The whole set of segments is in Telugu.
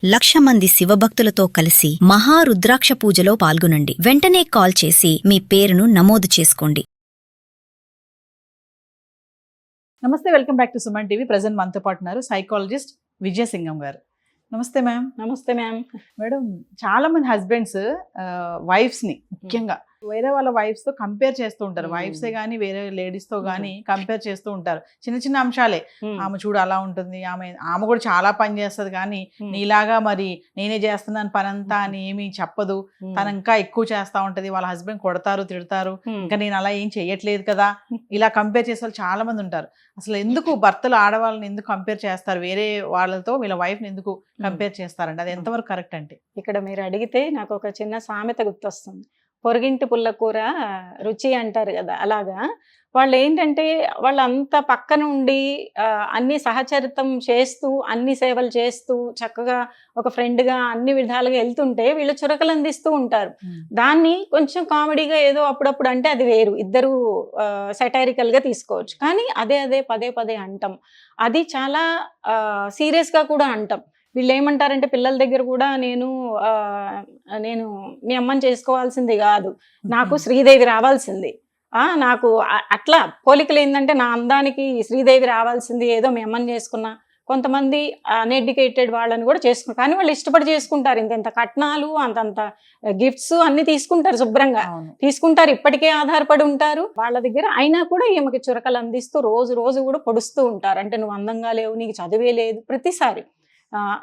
1,00,000 మంది శివభక్తులతో కలిసి మహారుద్రాక్ష పూజలో పాల్గొనండి. వెంటనే కాల్ చేసి మీ పేరును నమోదు చేసుకోండి. నమస్తే, welcome back to Suman TV. Present మనతో పాటు ఉన్నారు సైకాలజిస్ట్ విజయసింగం గారు. నమస్తే మ్యామ్. నమస్తే మ్యామ్. మేడం, చాలా మంది హస్బెండ్స్ వైఫ్స్ ని ముఖ్యంగా వేరే వాళ్ళ వైఫ్స్ తో కంపేర్ చేస్తూ ఉంటారు. వైఫ్సే గానీ వేరే లేడీస్ తో గానీ కంపేర్ చేస్తూ ఉంటారు. చిన్న చిన్న అంశాలే, ఆమె చూడు అలా ఉంటుంది, ఆమె కూడా చాలా పని చేస్తుంది కానీ నీలాగా మరి నేనే చేస్తున్నాను పని అంతా అని ఏమి చెప్పదు. తను ఇంకా ఎక్కువ చేస్తా ఉంటది. వాళ్ళ హస్బెండ్ కొడతారు, తిడతారు, ఇంకా నేను అలా ఏం చెయ్యట్లేదు కదా, ఇలా కంపేర్ చేసే వాళ్ళు చాలా మంది ఉంటారు. అసలు ఎందుకు భర్తలు ఆడవాళ్ళని ఎందుకు కంపేర్ చేస్తారు, వేరే వాళ్ళతో వీళ్ళ వైఫ్ ని ఎందుకు కంపేర్ చేస్తారండి? అది ఎంతవరకు కరెక్ట్ అంటే? ఇక్కడ మీరు అడిగితే నాకు ఒక చిన్న సామెత గుర్తొస్తుంది. పొరుగింటి పుల్లకూర రుచి అంటారు కదా, అలాగా వాళ్ళు ఏంటంటే వాళ్ళంతా పక్కన ఉండి అన్ని సహచరితం చేస్తూ అన్ని సేవలు చేస్తూ చక్కగా ఒక ఫ్రెండ్గా అన్ని విధాలుగా వెళ్తుంటే వీళ్ళు చురకలు అందిస్తూ ఉంటారు. దాన్ని కొంచెం కామెడీగా ఏదో అప్పుడప్పుడు అంటే అది వేరు, ఇద్దరు సెటైరికల్గా తీసుకోవచ్చు. కానీ అదే పదే పదే అంటాం, అది చాలా సీరియస్గా కూడా అంటాం. వీళ్ళు ఏమంటారంటే పిల్లల దగ్గర కూడా నేను మీ అమ్మని చేసుకోవాల్సింది కాదు, నాకు శ్రీదేవి రావాల్సింది, నాకు అట్లా పోలికలు ఏంటంటే నా అందానికి శ్రీదేవి రావాల్సింది, ఏదో మీ అమ్మని చేసుకున్నా. కొంతమంది అన్ఎడ్యుకేటెడ్ వాళ్ళని కూడా చేసుకుంటారు, కానీ వాళ్ళు ఇష్టపడి చేసుకుంటారు. ఇంత కట్నాలు అంతంత గిఫ్ట్స్ అన్ని తీసుకుంటారు, శుభ్రంగా తీసుకుంటారు, ఇప్పటికే ఆధారపడి ఉంటారు వాళ్ళ దగ్గర. అయినా కూడా ఈమెకి చురకలు అందిస్తూ రోజు రోజు కూడా పొడుస్తూ ఉంటారు. అంటే నువ్వు అందంగా లేవు, నీకు చదివే లేదు, ప్రతిసారి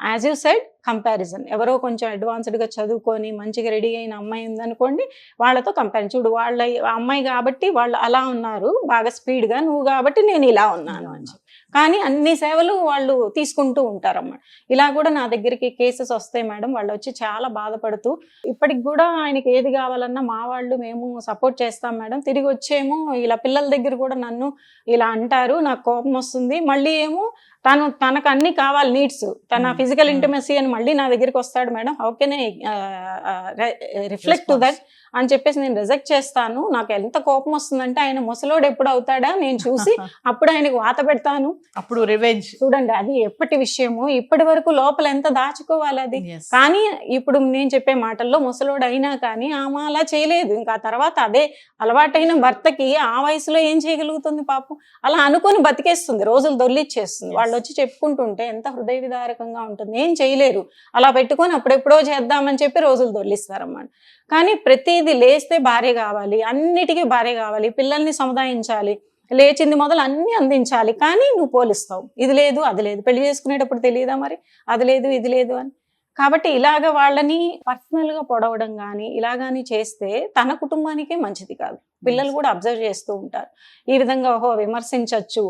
యాజ్ యూ సైడ్ కంపారిజన్. ఎవరో కొంచెం అడ్వాన్స్డ్గా చదువుకొని మంచిగా రెడీ అయిన అమ్మాయి ఉందనుకోండి, వాళ్ళతో కంపారిజన్. చూడు వాళ్ళ అమ్మాయి కాబట్టి వాళ్ళు అలా ఉన్నారు బాగా స్పీడ్గా, నువ్వు కాబట్టి నేను ఇలా ఉన్నాను అని చెప్పి. కానీ అన్ని సేవలు వాళ్ళు తీసుకుంటూ ఉంటారన్నమాట. ఇలా కూడా నా దగ్గరికి కేసెస్ వస్తాయి మేడం. వాళ్ళు వచ్చి చాలా బాధపడుతూ ఇప్పటికి కూడా ఆయనకి ఏది కావాలన్నా మా వాళ్ళు మేము సపోర్ట్ చేస్తాం మేడం, తిరిగి వచ్చేమో ఇలా పిల్లల దగ్గర కూడా నన్ను ఇలా అంటారు, నాకు కోపం వస్తుంది. మళ్ళీ ఏమో తనకు అన్ని కావాలి, నీడ్స్, తన ఫిజికల్ ఇంటిమసీ అని మళ్ళీ నా దగ్గరికి వస్తాడు madam. How can I reflect to that అని చెప్పేసి నేను రిజెక్ట్ చేస్తాను. నాకు ఎంత కోపం వస్తుందంటే ఆయన ముసలోడు ఎప్పుడు అవుతాడా నేను చూసి అప్పుడు ఆయనకు వాత పెడతాను, అప్పుడు రివెంజ్. చూడండి, అది ఎప్పటి విషయము, ఇప్పటి వరకు లోపల ఎంత దాచుకోవాలి అది. కానీ ఇప్పుడు నేను చెప్పే మాటల్లో ముసలోడు అయినా కానీ ఆమె అలా చేయలేదు. ఇంకా తర్వాత అదే అలవాటైన భర్తకి ఆ వయసులో ఏం చేయగలుగుతుంది పాపం, అలా అనుకుని బతికేస్తుంది, రోజులు దొర్లిచ్చేస్తుంది. వాళ్ళు వచ్చి చెప్పుకుంటుంటే ఎంత హృదయ విదారకంగా ఉంటుంది. ఏం చేయలేరు, అలా పెట్టుకొని అప్పుడెప్పుడో చేద్దామని చెప్పి రోజులు దొర్లిస్తారన్నమాట. కానీ ప్రతిదీ లేస్తే భార్య కావాలి, అన్నిటికీ భార్య కావాలి, పిల్లల్ని సముదాయించాలి, లేచింది మొదలు అన్ని అందించాలి. కానీ నువ్వు పోలిస్తావు, ఇది లేదు అది లేదు. పెళ్లి చేసుకునేటప్పుడు తెలియదా మరి అది లేదు ఇది లేదు అని. కాబట్టి ఇలాగ వాళ్ళని పర్సనల్గా పొడవడం కానీ ఇలాగాని చేస్తే తన కుటుంబానికే మంచిది కాదు. పిల్లలు కూడా అబ్జర్వ్ చేస్తూ ఉంటారు ఈ విధంగా, ఓహో విమర్శించవచ్చు,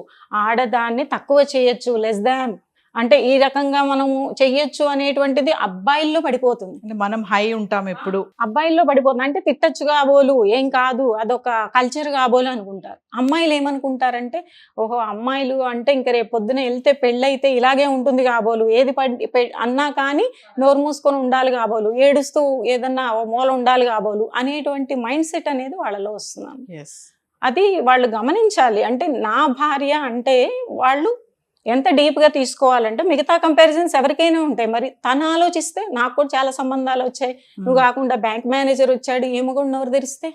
ఆడదాన్ని తక్కువ చేయొచ్చు, లెస్ దాన్ అంటే ఈ రకంగా మనము చెయ్యొచ్చు అనేటువంటిది అబ్బాయిల్లో పడిపోతుంది. మనం హై ఉంటాం ఎప్పుడు, అబ్బాయిల్లో పడిపోతుంది. అంటే తిట్టచ్చు కాబోలు, ఏం కాదు, అదొక కల్చర్ కాబోలు అనుకుంటారు. అమ్మాయిలు ఏమనుకుంటారంటే ఓహో అమ్మాయిలు అంటే ఇంక రేపు పొద్దున వెళ్తే పెళ్ళైతే ఇలాగే ఉంటుంది కాబోలు, ఏది అన్నా కానీ నోరు మూసుకొని ఉండాలి కాబోలు, ఏడుస్తూ ఏదన్నా మూల ఉండాలి కాబోలు అనేటువంటి మైండ్ సెట్ అనేది వాళ్ళలో వస్తున్నాను. అది వాళ్ళు గమనించాలి. అంటే నా భార్య అంటే వాళ్ళు ఎంత డీప్గా తీసుకోవాలంటే మిగతా కంపారిజన్స్ ఎవరికైనా ఉంటాయి. మరి తను ఆలోచిస్తే నాకు కూడా చాలా సంబంధాలు వచ్చాయి, నువ్వు కాకుండా బ్యాంక్ మేనేజర్ వచ్చాడు, ఏమో కూడా నోరు తెరిస్తే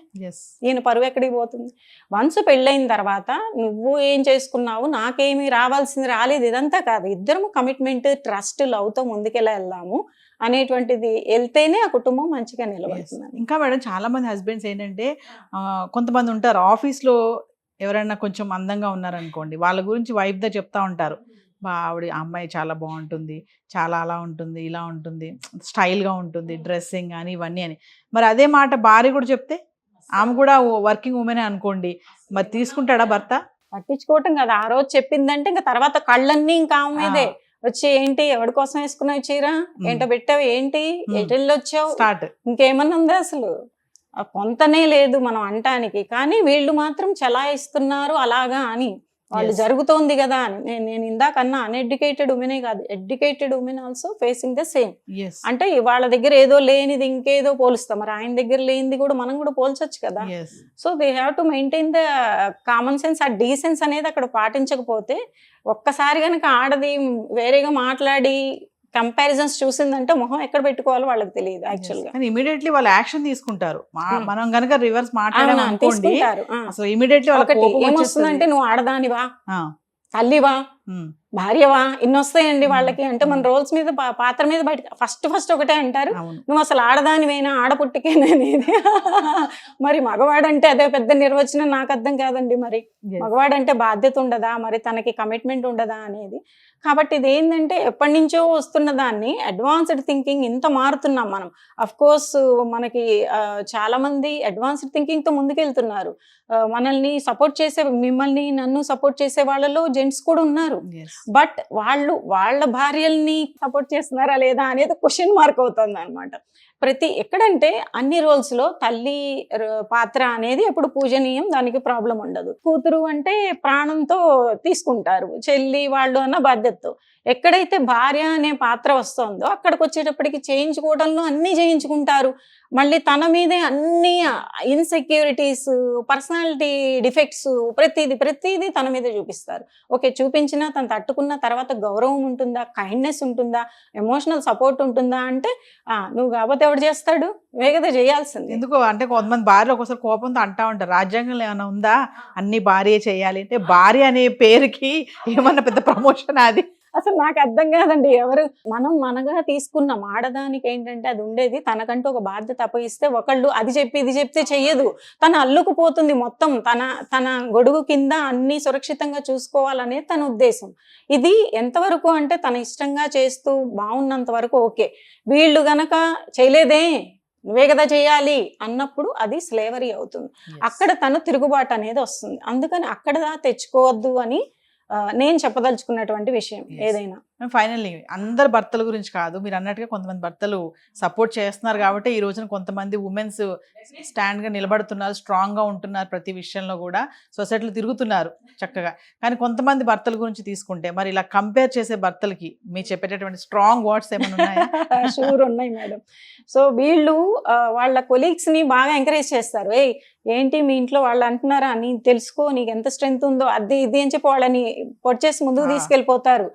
ఈయన పరువు ఎక్కడికి పోతుంది? వన్స్ పెళ్ళైన తర్వాత నువ్వు ఏం చేసుకున్నావు, నాకేమీ రావాల్సింది రాలేదు, ఇదంతా కాదు. ఇద్దరము కమిట్మెంట్, ట్రస్ట్, లవ్తో ముందుకెలా వెళ్దాము అనేటువంటిది వెళ్తేనే ఆ కుటుంబం మంచిగా నిలబడుతుంది. ఇంకా మేడం, చాలా మంది హస్బెండ్స్ ఏంటంటే కొంతమంది ఉంటారు ఆఫీస్లో ఎవరైనా కొంచెం అందంగా ఉన్నారనుకోండి, వాళ్ళ గురించి వైఫ్గా చెప్తా ఉంటారు, ఆవిడ అమ్మాయి చాలా బాగుంటుంది, చాలా అలా ఉంటుంది, ఇలా ఉంటుంది, స్టైల్గా ఉంటుంది, డ్రెస్సింగ్ కానీ ఇవన్నీ అని. మరి అదే మాట భార్య కూడా చెప్తే, ఆమె కూడా వర్కింగ్ ఉమెనే అనుకోండి, మరి తీసుకుంటాడా భర్త? పట్టించుకోవటం కదా, ఆ రోజు చెప్పిందంటే ఇంకా తర్వాత కళ్ళన్నీ ఇంకా ఆమె మీదే వచ్చి, ఏంటి ఎవరి కోసం వేసుకున్నావు చీర, ఏంటో పెట్టావు, ఏంటి ఎటెళ్ళి వచ్చావు, స్టార్ట్. ఇంకేమన్నా ఉందా అసలు? కొంతనే లేదు మనం అంటానికి. కానీ వీళ్ళు మాత్రం చలాయిస్తున్నారు అలాగా అని, వాళ్ళు జరుగుతోంది కదా అని. నేను ఇందాకన్నా అన్ఎడ్యుకేటెడ్ ఉమెనే కాదు, educated women also facing the same. అంటే వాళ్ళ దగ్గర ఏదో లేనిది ఇంకేదో పోలుస్తాం, మరి ఆయన దగ్గర లేనిది కూడా మనం కూడా పోల్చొచ్చు కదా. So they have to maintain the common sense. ఆ డీసెన్స్ అనేది అక్కడ పాటించకపోతే ఒక్కసారి కనుక ఆడది వేరేగా మాట్లాడి కంపారిజన్స్ చూసిందంటే మొహం ఎక్కడ పెట్టుకోవాలో వాళ్ళకి తెలియదు యాక్చువల్ గా. కానీ ఇమీడియట్లీ వాళ్ళు యాక్షన్ తీసుకుంటారు. మనం గనక రివర్స్ అవునా, మాట్లాడాం అనుకోండి, తీసుకుంటారు. అసలు ఇమీడియట్లీ వాళ్ళకి ఒకటి కోపం ఏమొస్తుందంటే వచ్చేస్తది. నువ్వు ఆడదానివా, ఆ, తల్లివా, ఉమ్, భార్యవా, ఇన్ని వస్తాయండి వాళ్ళకి. అంటే మన రోల్స్ మీద పాత్ర మీద బయట ఫస్ట్ ఒకటే అంటారు, అవును. నువ్వు అసలు ఆడదానివైనా ఆడపుట్టికేననేది. మరి మగవాడంటే అదే పెద్ద నిర్వచనం నాకు అర్థం కాదండి. మరి Yes. మగవాడంటే బాధ్యత ఉండదా, మరి తనకి కమిట్మెంట్ ఉండదా అనేది. కాబట్టి ఇది ఏంటంటే ఎప్పటి నుంచో వస్తున్న దాన్ని అడ్వాన్స్డ్ థింకింగ్ ఇంత మారుతున్నాం మనం. అఫ్ కోర్స్ మనకి చాలా మంది అడ్వాన్స్డ్ థింకింగ్ తో ముందుకెళ్తున్నారు. మనల్ని సపోర్ట్ చేసే, మిమ్మల్ని నన్ను సపోర్ట్ చేసే వాళ్ళలో జెంట్స్ కూడా ఉన్నారు. Yes. బట్ వాళ్ళు వాళ్ళ భార్యల్ని సపోర్ట్ చేస్తున్నారా లేదా అనేది క్వశ్చన్ మార్క్ అవుతుంది అనమాట. ఎక్కడంటే అన్ని రోల్స్ లో తల్లి పాత్ర అనేది ఎప్పుడు పూజనీయం, దానికి ప్రాబ్లం ఉండదు. కూతురు అంటే ప్రాణంతో తీసుకుంటారు, చెల్లి వాళ్ళు అన్న బాధ్యతతో. ఎక్కడైతే భార్య అనే పాత్ర వస్తుందో అక్కడికి వచ్చేటప్పటికి చేయించుకోవడంలో అన్ని చేయించుకుంటారు. మళ్ళీ తన మీదే అన్ని ఇన్సెక్యూరిటీస్, పర్సనాలిటీ డిఫెక్ట్స్, ప్రతిదీ తన మీదే చూపిస్తారు. ఓకే, చూపించినా తను తట్టుకున్న తర్వాత గౌరవం ఉంటుందా, కైండ్నెస్ ఉంటుందా, ఎమోషనల్ సపోర్ట్ ఉంటుందా అంటే నువ్వు కాకపోతే ఎవడు చేస్తాడు, వేగత చేయాల్సింది. ఎందుకు అంటే కొంతమంది భార్య ఒకసారి కోపంతో అంటా ఉంటారు, రాజ్యాంగంలో ఏమైనా ఉందా అన్ని భార్య చేయాలి అంటే? భార్య అనే పేరుకి ఏమన్నా పెద్ద ప్రమోషన్ అది? అసలు నాకు అర్థం కాదండి. మనం మనగా తీసుకున్నాం. ఆడదానికి ఏంటంటే అది ఉండేది, తనకంటూ ఒక బాధ్యత అప్పగిస్తే ఒకళ్ళు అది చెప్పి ఇది చెప్తే చెయ్యదు, తన అల్లుకుపోతుంది మొత్తం. తన గొడుగు కింద అన్ని సురక్షితంగా చూసుకోవాలనేది తన ఉద్దేశం. ఇది ఎంతవరకు అంటే తన ఇష్టంగా చేస్తూ బాగున్నంత వరకు ఓకే. వీళ్ళు గనక చేయలేదే, నువ్వే కదా చేయాలి అన్నప్పుడు అది స్లేవరీ అవుతుంది. అక్కడ తను తిరుగుబాటు అనేది వస్తుంది. అందుకని అక్కడ తెచ్చుకోవద్దు అని నేను చెప్పదలుచుకున్నటువంటి విషయం ఏదైనా. ఫైనల్లీ అందరు భర్తల గురించి కాదు, మీరు అన్నట్టుగా కొంతమంది భర్తలు సపోర్ట్ చేస్తున్నారు కాబట్టి ఈ రోజున కొంతమంది ఉమెన్స్ స్టాండ్ గా నిలబడుతున్నారు, స్ట్రాంగ్ గా ఉంటున్నారు, ప్రతి విషయంలో కూడా సొసైటీలో తిరుగుతున్నారు చక్కగా. కానీ కొంతమంది భర్తల గురించి తీసుకుంటే మరి ఇలా కంపేర్ చేసే భర్తలకి మీరు చెప్పేటటువంటి స్ట్రాంగ్ వర్డ్స్ ఏమైనా ఉన్నాయా? షూర్ ఉన్నాయి మేడం. సో వీళ్ళు వాళ్ళ కొలీగ్స్ ని బాగా ఎంకరేజ్ చేస్తారు. ఏంటి మీ ఇంట్లో వాళ్ళు అంటున్నారా, నీ తెలుసుకో, నీకు ఎంత స్ట్రెంగ్త్ ఉందో, అది ఇది అని చెప్పి వాళ్ళని పొడిచేసి ముందుకు తీసుకెళ్ళిపోతారు.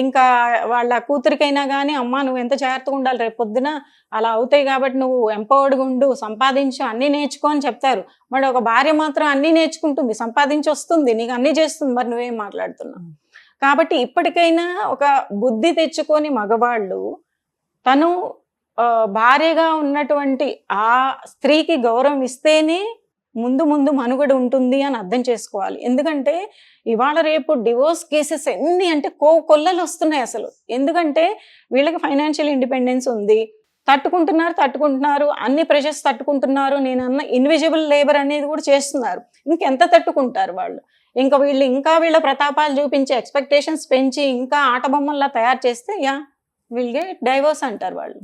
ఇంకా వాళ్ళ కూతురికైనా కానీ, అమ్మ నువ్వు ఎంత జాగ్రత్తగా ఉండాలి, రేపు పొద్దున అలా అవుతాయి కాబట్టి నువ్వు ఎంపవర్డ్గా ఉండు, సంపాదించు, అన్ని నేర్చుకో అని చెప్తారు. మరి ఒక భార్య మాత్రం అన్ని నేర్చుకుంటుంది, సంపాదించి వస్తుంది, నీకు అన్ని చేస్తుంది, మరి నువ్వేం మాట్లాడుతున్నావు? కాబట్టి ఇప్పటికైనా ఒక బుద్ధి తెచ్చుకొని మగవాళ్ళు తను భార్యగా ఉన్నటువంటి ఆ స్త్రీకి గౌరవం ఇస్తేనే ముందు మనుగడ ఉంటుంది అని అర్థం చేసుకోవాలి. ఎందుకంటే ఇవాళ రేపు డివోర్స్ కేసెస్ ఎన్ని అంటే కొల్లలు వస్తున్నాయి అసలు. ఎందుకంటే వీళ్ళకి ఫైనాన్షియల్ ఇండిపెండెన్స్ ఉంది, తట్టుకుంటున్నారు, అన్ని ప్రెషర్స్ తట్టుకుంటున్నారు. నేను అన్న ఇన్విజిబుల్ లేబర్ అనేది కూడా చేస్తున్నారు. ఇంకెంత తట్టుకుంటారు వాళ్ళు? వీళ్ళ ప్రతాపాలు చూపించి ఎక్స్పెక్టేషన్స్ పెంచి ఇంకా ఆట బొమ్మల్లా తయారు చేస్తే విల్ గెట్ డైవర్స్ అంటారు వాళ్ళు.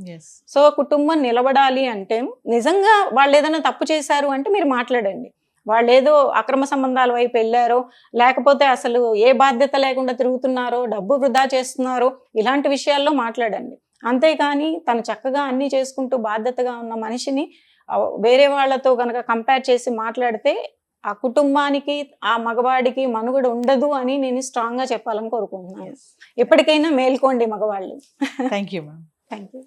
సో కుటుంబం నిలబడాలి అంటే నిజంగా వాళ్ళు ఏదైనా తప్పు చేశారు అంటే మీరు మాట్లాడండి. వాళ్ళు ఏదో అక్రమ సంబంధాల వైపు వెళ్ళారో, లేకపోతే అసలు ఏ బాధ్యత లేకుండా తిరుగుతున్నారో, డబ్బు వృధా చేస్తున్నారో, ఇలాంటి విషయాల్లో మాట్లాడండి. అంతేకాని తను చక్కగా అన్ని చేసుకుంటూ బాధ్యతగా ఉన్న మనిషిని వేరే వాళ్ళతో కనుక కంపేర్ చేసి మాట్లాడితే ఆ కుటుంబానికి, ఆ మగవాడికి మనుగడ ఉండదు అని నేను స్ట్రాంగ్ గా చెప్పాలని కోరుకుంటున్నాను. ఎప్పటికైనా మేల్కోండి మగవాళ్ళు. Thank you ma'am. Thank you.